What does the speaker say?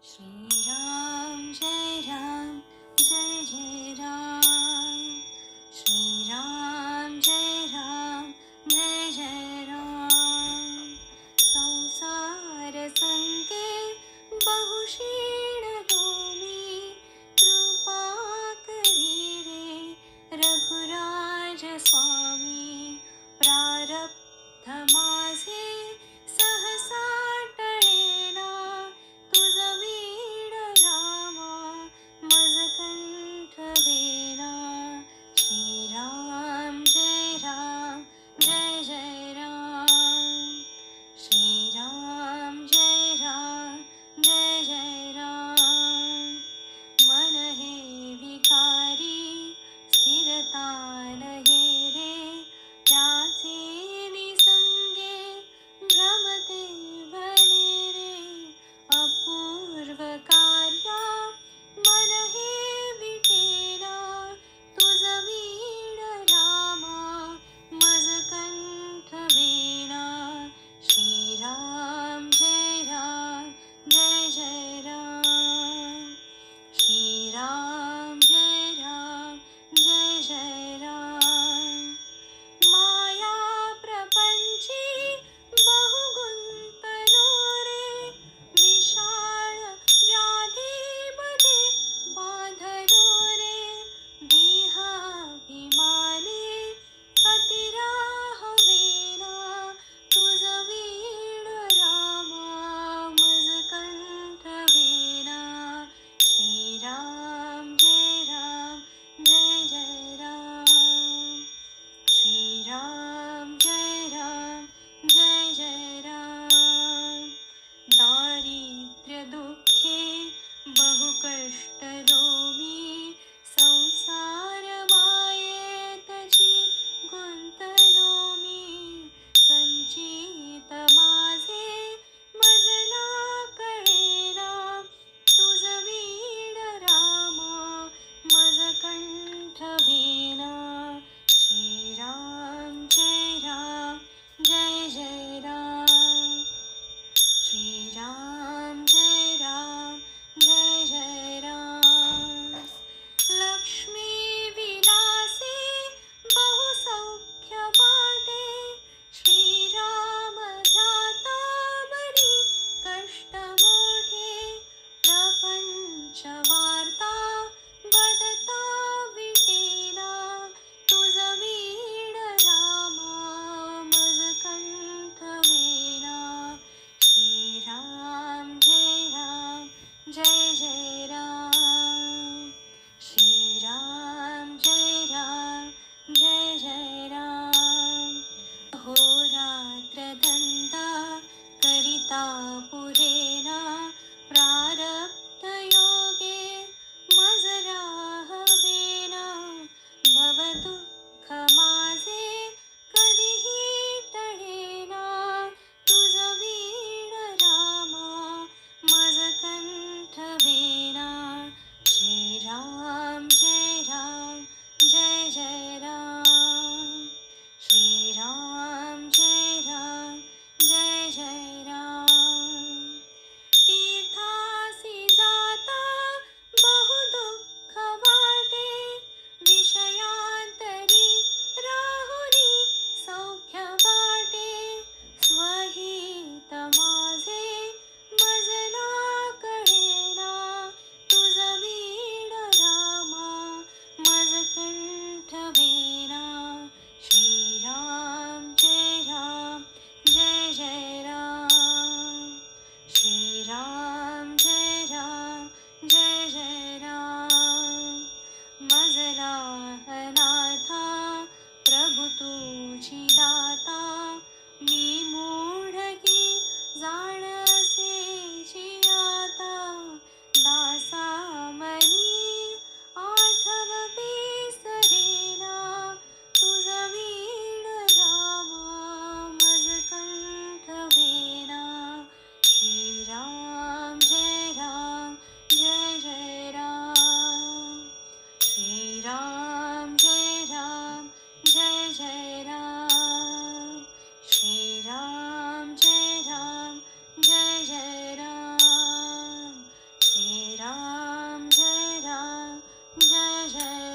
श्रीराम जय राम जय जय राम श्रीराम जय राम जय जय राम संसार संके बहुशीण तुम्ही कृपा करी रे रघुराज स्वामी प्रारब्ध माझे सहसा टळेना तुझ वीण रामा मज कंठ वेना श्रीराम जय राम जय जय राम श्रीराम जय राम जय जय राम मन हे विकारी स्थिरता नये रे त्याचे निसंगे भ्रमते भले रे अपूर्व कार्या मन हे विठेना तुझ वीण रामा मज कंठ वेना श्रीराम जय राम जय जय राम श्रीराम जय राम जय जय राम माया प्रपंची बहुगुंतलो रे विशाळ व्याधीमध्ये बांधलो रे देहाभिमानी अतिराह वेना तुझ वीण रामा मज कंठ वेना श्रीराम जय राम जय जय राम श्रीराम जय राम जय जय राम दारिद्र्य दुःखे बहु कष्टलो मी संसार मायेतची गुंतलो मी संचित माझे मजला कळेना तुझ वीण रामा मज कंठ वेना श्रीराम जय राम जय जय राम श्रीराम जय राम जय जय राम लक्ष्मी विलासे बहु सौख्य वाटे श्रीराम ध्याता बरी कष्ट मोठे प्रपंच वार्ता वदता विटेना तुझ वीण रामा मज कंठ वेना श्रीराम जय जय राम श्रीराम जय राम जय जय राम होरात्र धंदा करिता पुरेना प्रारब्ध योगे मज राहवेना भव दुःख माझे कधीही टळेना तुझ वीण रामा मज कंठ वेना श्रीराम जय राम जय जय राम श्रीराम जय राम जय जय राम तीर्थासी जाता बहु दुःख वाटे विषयांतरी राहुनी सौख्य वाटे स्वहित माझे मजला कळेना तुझ वीण रामा मज कंठ वेना श्रीराम जय राम जय जय राम श्रीराम जय राम जय जय राम मजला अनाथा प्रभु तुझी दाता मी मूढगी जाण असेची आता दासा मनी आठव विसरेना तुझ वीण रामा मज कंठ वेना श्रीराम जय राम जय जय राम जय जय